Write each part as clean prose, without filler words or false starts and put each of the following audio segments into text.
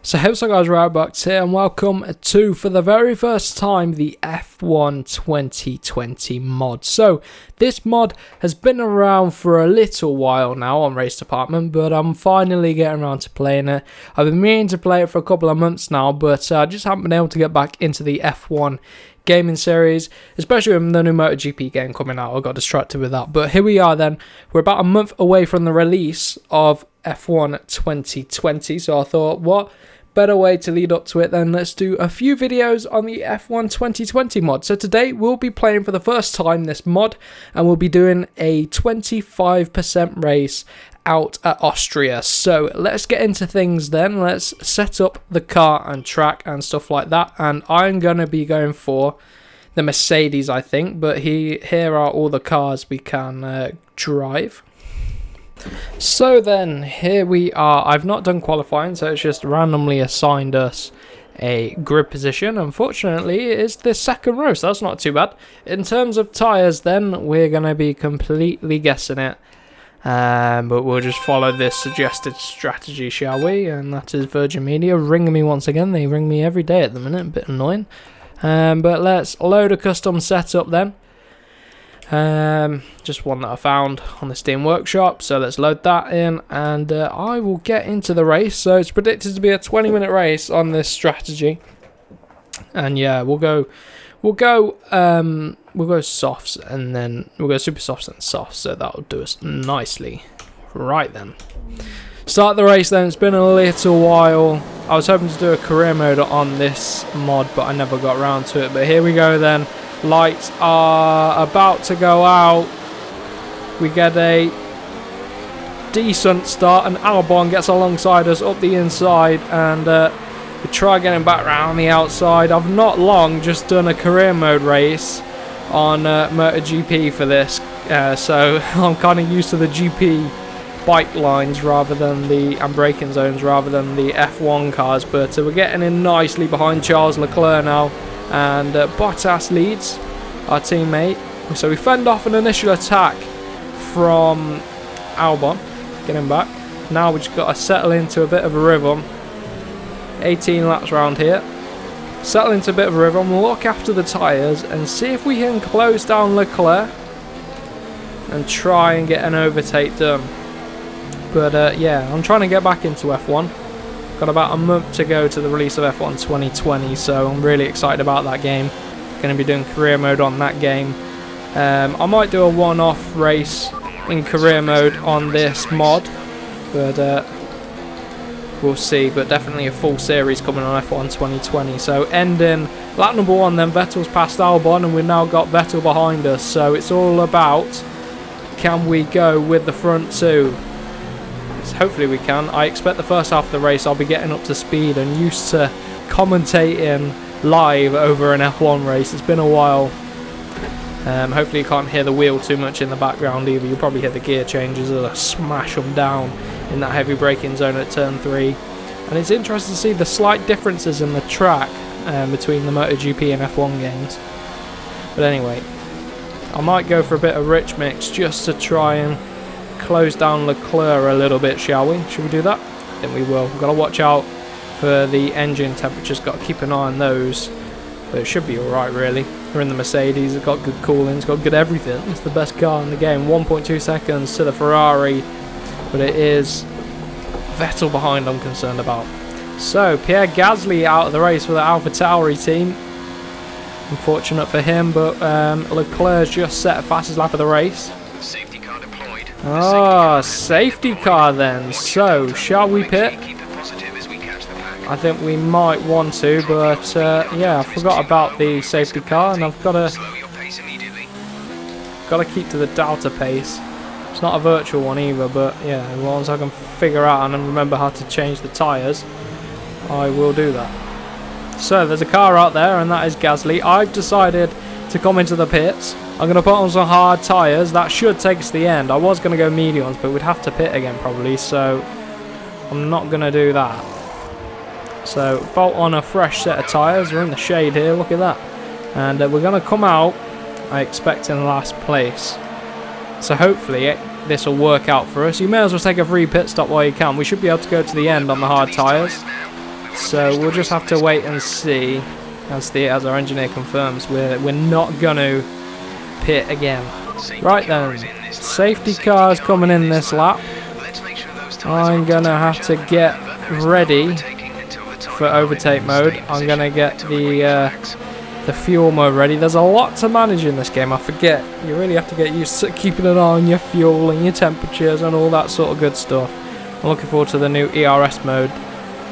So hey, what's up guys, Robox here and welcome to, for the very first time, the F1 2020 mod. So this mod has been around for a little while now on Race Department, but I'm finally getting around to playing it. I've been meaning to play it for a couple of months now, but I just haven't been able to get back into the F1 gaming series, especially with the new MotoGP game coming out. I got distracted with that, but here we are then. We're about a month away from the release of F1 2020, so I thought, what better way to lead up to it than let's do a few videos on the F1 2020 mod. So today we'll be playing for the first time this mod, and we'll be doing a 25% race out at Austria. So let's get into things then. Let's set up the car and track and stuff like that, and I'm going to be going for the Mercedes, I think, but here are all the cars we can drive. So then, here we are. I've not done qualifying, so it's just randomly assigned us a grid position. Unfortunately, it is the second row, so that's not too bad. In terms of tyres then, we're going to be completely guessing it. But we'll just follow this suggested strategy, shall we? And that is Virgin Media ringing me once again. They ring me every day at the minute, a bit annoying. But let's load a custom setup then. Just one that I found on the Steam Workshop, so let's load that in and I will get into the race. So it's predicted to be a 20-minute race on this strategy, and yeah, we'll go softs and then we'll go super softs and softs, so that'll do us nicely. Right then, start the race then. It's been a little while. I was hoping to do a career mode on this mod, but I never got around to it. But here we go then. Lights are about to go out. We get a decent start, and Albon gets alongside us up the inside, and we try getting back around the outside. I've not long just done a career mode race on MotoGP for this, so I'm kind of used to the GP bike lines rather than and braking zones rather than the F1 cars. But we're getting in nicely behind Charles Leclerc now, and Bottas leads our teammate. So we fend off an initial attack from Albon, get him back. Now we just got to settle into a bit of a rhythm. 18 laps round here, settle into a bit of a rhythm, look after the tyres and see if we can close down Leclerc and try and get an overtake done. But yeah, I'm trying to get back into F1. Got about a month to go to the release of F1 2020, so I'm really excited about that game. Going to be doing career mode on that game. I might do a one-off race in career mode on this mod, but we'll see. But definitely a full series coming on F1 2020. So ending lap number 1, then Vettel's passed Albon, and we've now got Vettel behind us. So it's all about, can we go with the front two? Hopefully we can. I expect the first half of the race I'll be getting up to speed and used to commentating live over an F1 race. It's been a while. Hopefully you can't hear the wheel too much in the background either. You'll probably hear the gear changes as I smash them down in that heavy braking zone at turn 3. And it's interesting to see the slight differences in the track between the MotoGP and F1 games. But anyway, I might go for a bit of rich mix just to try and close down Leclerc a little bit, shall we? Should we do that? I think we will. We've got to watch out for the engine temperatures, got to keep an eye on those, but it should be alright really. We're in the Mercedes, it's got good cooling, it's got good everything. It's the best car in the game. 1.2 seconds to the Ferrari, but it is Vettel behind I'm concerned about. So Pierre Gasly out of the race for the AlphaTauri team. Unfortunate for him, but Leclerc's just set a fastest lap of the race. Safety car deployed. Ah, safety car then. So, shall we pit? I think we might want to, but yeah, I forgot about the safety car, and I've got to keep to the Delta pace. It's not a virtual one either, but yeah, once I can figure out and remember how to change the tyres, I will do that. So, there's a car out there, and that is Gasly. I've decided to come into the pits. I'm going to put on some hard tyres. That should take us to the end. I was going to go mediums, but we'd have to pit again probably, so I'm not going to do that. So bolt on a fresh set of tyres. We're in the shade here, look at that. And we're going to come out, I expect, in last place. So hopefully this will work out for us. You may as well take a free pit stop while you can. We should be able to go to the end on the hard tyres. So we'll just have to wait and see, as our engineer confirms, we're not going to pit again. Right then, safety cars coming in this lap. I'm going to have to get ready for overtake mode. I'm going to get the fuel mode ready. There's a lot to manage in this game, I forget. You really have to get used to keeping an eye on your fuel and your temperatures and all that sort of good stuff. I'm looking forward to the new ERS mode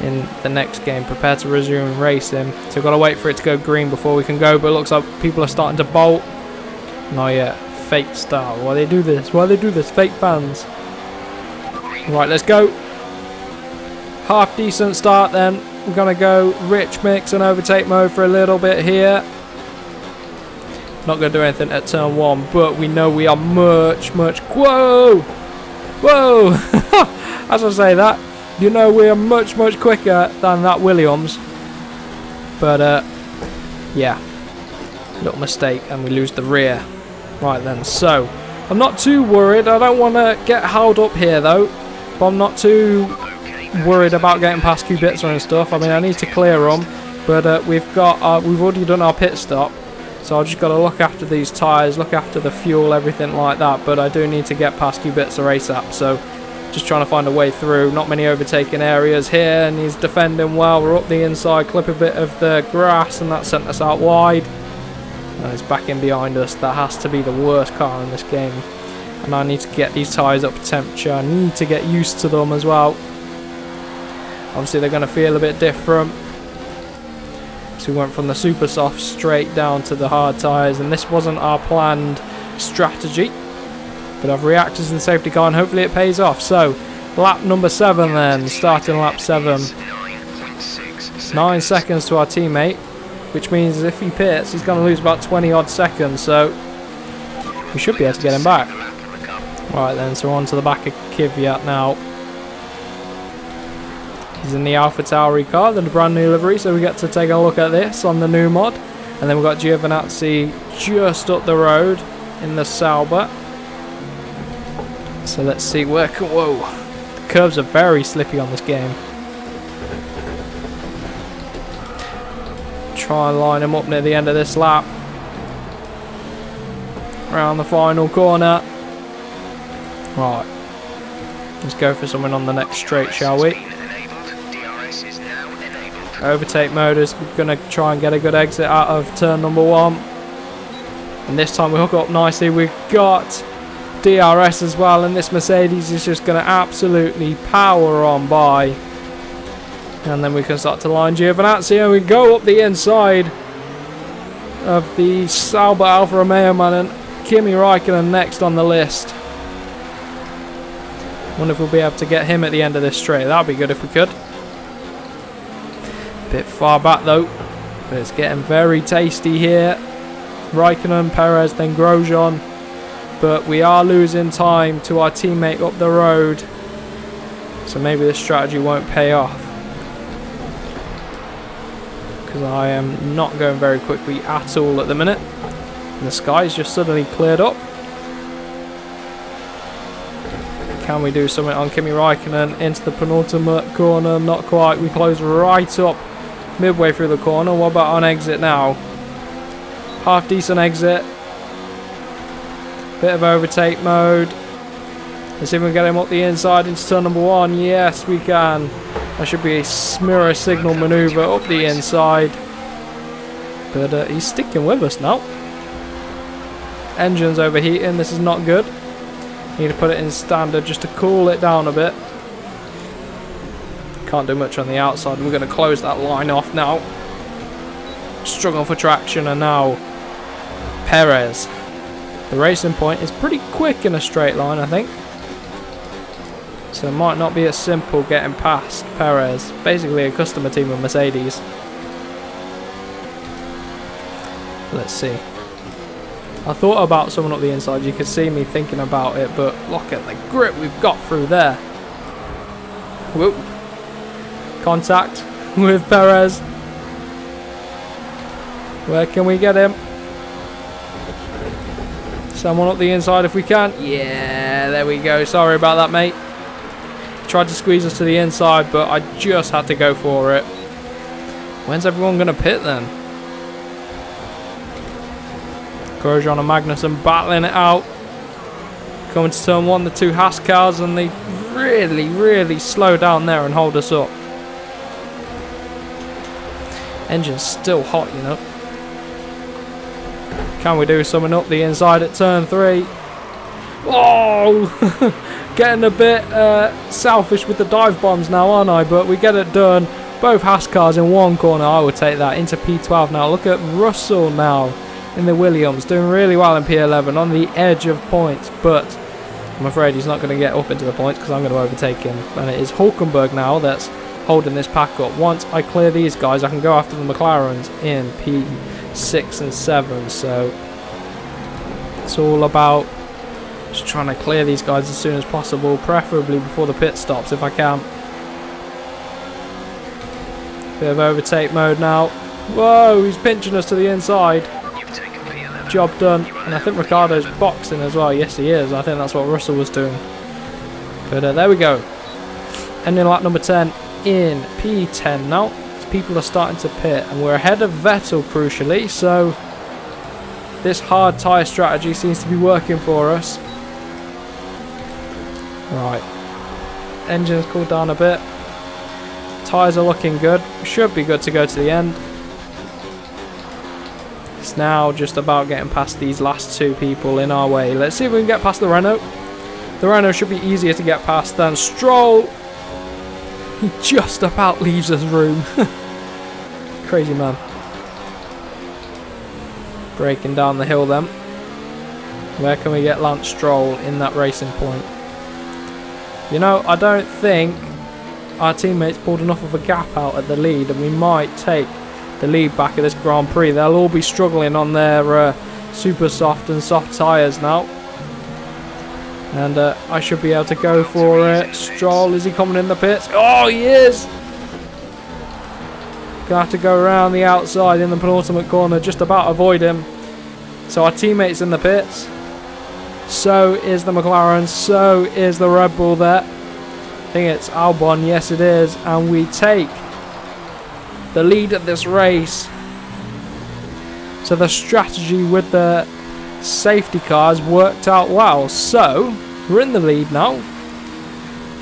in the next game. Prepare to resume racing. So we've got to wait for it to go green before we can go, but it looks like people are starting to bolt. Not yet. Fake start. Why they do this? Why they do this? Fake fans. Right, let's go. Half decent start then. We're going to go rich mix and overtake mode for a little bit here. Not going to do anything at turn 1, but we know we are much... Whoa! Whoa! As I say that, you know we are much quicker than that Williams. But, yeah. Little mistake and we lose the rear. Right then, so I'm not too worried. I don't want to get held up here though. But I'm not too worried about getting past Kubica and stuff. I mean, I need to clear them, but we've already done our pit stop, so I've just got to look after these tyres, look after the fuel, everything like that. But I do need to get past Kubica ASAP, so just trying to find a way through. Not many overtaking areas here, and he's defending well. We're up the inside, clip a bit of the grass, and that sent us out wide. And he's back in behind us. That has to be the worst car in this game. And I need to get these tyres up to temperature. I need to get used to them as well. Obviously they're going to feel a bit different. So we went from the super soft straight down to the hard tyres. And this wasn't our planned strategy. But I've reacted to the safety car and hopefully it pays off. So lap number 7 then. Starting lap 7. 9 seconds to our teammate. Which means if he pits, he's going to lose about 20 odd seconds. So we should be able to get him back. Right then, so we're on to the back of Kvyat now. He's in the AlphaTauri car, the brand new livery, so we get to take a look at this on the new mod. And then we've got Giovinazzi just up the road in the Sauber. So let's see where... Whoa! The curves are very slippy on this game. Try and line him up near the end of this lap. Around the final corner. Right. Let's go for someone on the next straight, shall we? Overtake mode is going to try and get a good exit out of turn number 1. And this time we hook up nicely. We've got DRS as well, and this Mercedes is just going to absolutely power on by. And then we can start to line Giovinazzi, and we go up the inside of the Sauber Alfa Romeo man, and Kimi Räikkönen next on the list. Wonder if we'll be able to get him at the end of this straight. That would be good if we could. Bit far back though, but it's getting very tasty here. Räikkönen, Perez, then Grosjean, but we are losing time to our teammate up the road, so maybe this strategy won't pay off, because I am not going very quickly at all at the minute. And the sky's just suddenly cleared up. Can we do something on Kimi Räikkönen into the penultimate corner? Not quite. We close right up midway through the corner. What about on exit now? Half decent exit. Bit of overtake mode. Let's see if we can get him up the inside into turn number 1. Yes, we can. That should be a mirror signal maneuver up the inside. But he's sticking with us now. Engine's overheating. This is not good. Need to put it in standard just to cool it down a bit. Can't do much on the outside. We're going to close that line off now. Struggling for traction, and now Perez. The racing point is pretty quick in a straight line, I think. So it might not be as simple getting past Perez. Basically a customer team of Mercedes. Let's see. I thought about someone up the inside. You could see me thinking about it, but look at the grip we've got through there. Whoop. Contact with Perez. Where can we get him? Someone up the inside if we can. Yeah, there we go. Sorry about that, mate. Tried to squeeze us to the inside, but I just had to go for it. When's everyone going to pit then? Grosjean and Magnussen battling it out. Coming to turn 1, the 2 Haas cars, and they really slow down there and hold us up. Engine's still hot, you know. Can we do something up the inside at turn 3? Oh! Getting a bit selfish with the dive bombs now, aren't I? But we get it done. Both Haas cars in one corner. I would take that into P12 now. Look at Russell now in the Williams. Doing really well in P11 on the edge of points. But I'm afraid he's not going to get up into the points because I'm going to overtake him. And it is Hulkenberg now that's holding this pack up. Once I clear these guys, I can go after the McLarens in P6 and 7. So it's all about just trying to clear these guys as soon as possible, preferably before the pit stops if I can. Bit of overtake mode now. Whoa, he's pinching us to the inside. Job done. And I think Ricciardo's boxing as well. Yes, he is. I think that's what Russell was doing. But there we go. Ending lap number 10 in P10 now. As people are starting to pit. And we're ahead of Vettel, crucially. So this hard tyre strategy seems to be working for us. Right. Engine's cooled down a bit. Tyres are looking good. Should be good to go to the end. It's now just about getting past these last 2 people in our way. Let's see if we can get past the Renault. The Renault should be easier to get past than Stroll. He just about leaves us room. Crazy man. Breaking down the hill then. Where can we get Lance Stroll in that racing point? You know, I don't think our teammates pulled enough of a gap out at the lead, and we might take the lead back at this Grand Prix. They'll all be struggling on their super soft and soft tyres now. And I should be able to go for it. Stroll, is he coming in the pits? Oh, he is! Gonna have to go around the outside in the penultimate corner, just about avoid him. So our teammates in the pits. So is the McLaren, so is the Red Bull there. I think it's Albon, yes it is. And we take the lead at this race. So the strategy with the safety cars worked out well. So we're in the lead now.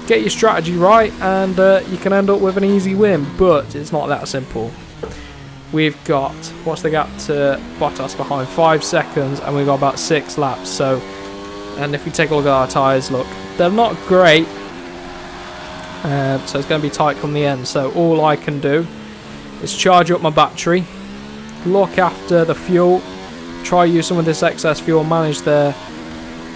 Get your strategy right and you can end up with an easy win. But it's not that simple. We've got, what's the gap to Bottas behind? 5 seconds, and we've got about 6 laps. So, and if we take a look at our tyres, look, they're not great. So it's going to be tight come the end. So all I can do is charge up my battery, look after the fuel, try use some of this excess fuel, manage the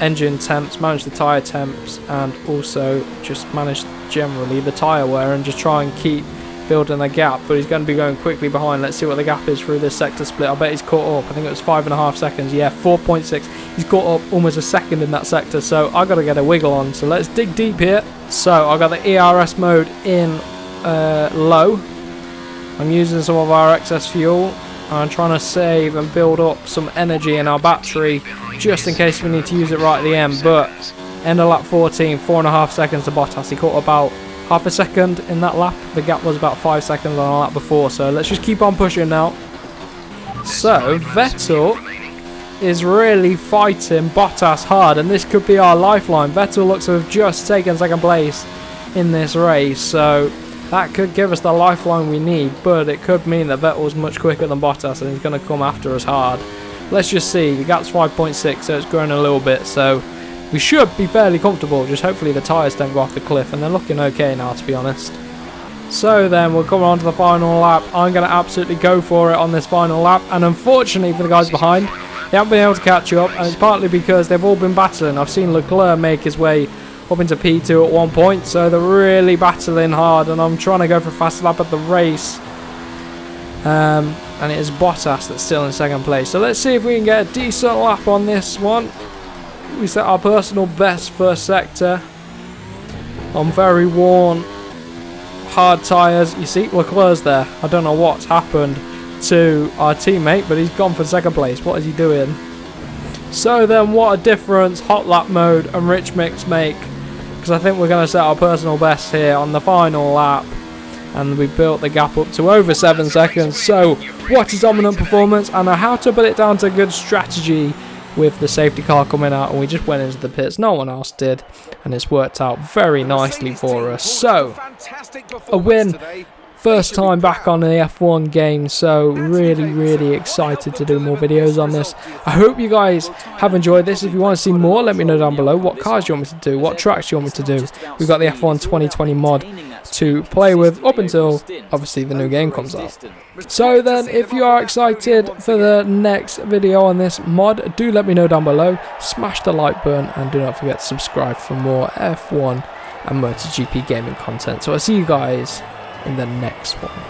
engine temps, manage the tyre temps, and also just manage generally the tyre wear and just try and keep building a gap. But he's going to be going quickly behind. Let's see what the gap is through this sector split. I bet he's caught up. I think it was 5.5 seconds. Yeah, 4.6. He's caught up almost a second in that sector, so I got to get a wiggle on. So let's dig deep here. So I got the ERS mode in low. I'm using some of our excess fuel. I'm trying to save and build up some energy in our battery just in case we need to use it right at the end. But end of lap 14, 4.5 seconds to Bottas. He caught about half a second in that lap. The gap was about 5 seconds on a lap before. So let's just keep on pushing now. So Vettel is really fighting Bottas hard, and this could be our lifeline. Vettel looks to have just taken second place in this race, so that could give us the lifeline we need, but it could mean that Vettel's much quicker than Bottas and he's going to come after us hard. Let's just see. The gap's 5.6, so it's growing a little bit, so we should be fairly comfortable. Just hopefully the tyres don't go off the cliff, and they're looking okay now, to be honest. So then we're coming on to the final lap. I'm going to absolutely go for it on this final lap, and unfortunately for the guys behind, they haven't been able to catch up, and it's partly because they've all been battling. I've seen Leclerc make his way up into P2 at one point, so they're really battling hard, and I'm trying to go for a fast lap at the race. And it is Bottas that's still in second place. So let's see if we can get a decent lap on this one. We set our personal best first sector on very worn, hard tyres. You see, Leclerc's there. I don't know what's happened to our teammate, but he's gone for second place. What is he doing? So then, what a difference hot lap mode and rich mix make, because I think we're going to set our personal best here on the final lap. and we built the gap up to over 7 seconds. So what a dominant performance, and I had to put it down to good strategy with the safety car coming out, and we just went into the pits. No one else did, and it's worked out very nicely for us. So a win, first time back on the F1 game, so really excited to do more videos on this. I hope you guys have enjoyed this. If you want to see more, let me know down below what cars you want me to do, what tracks you want me to do. We've got the F1 2020 mod to play with up until obviously the new game comes out. So then, if you are excited for the next video on this mod, do let me know down below. Smash the like button and do not forget to subscribe for more F1 and MotoGP gaming content. So I'll see you guys in the next one.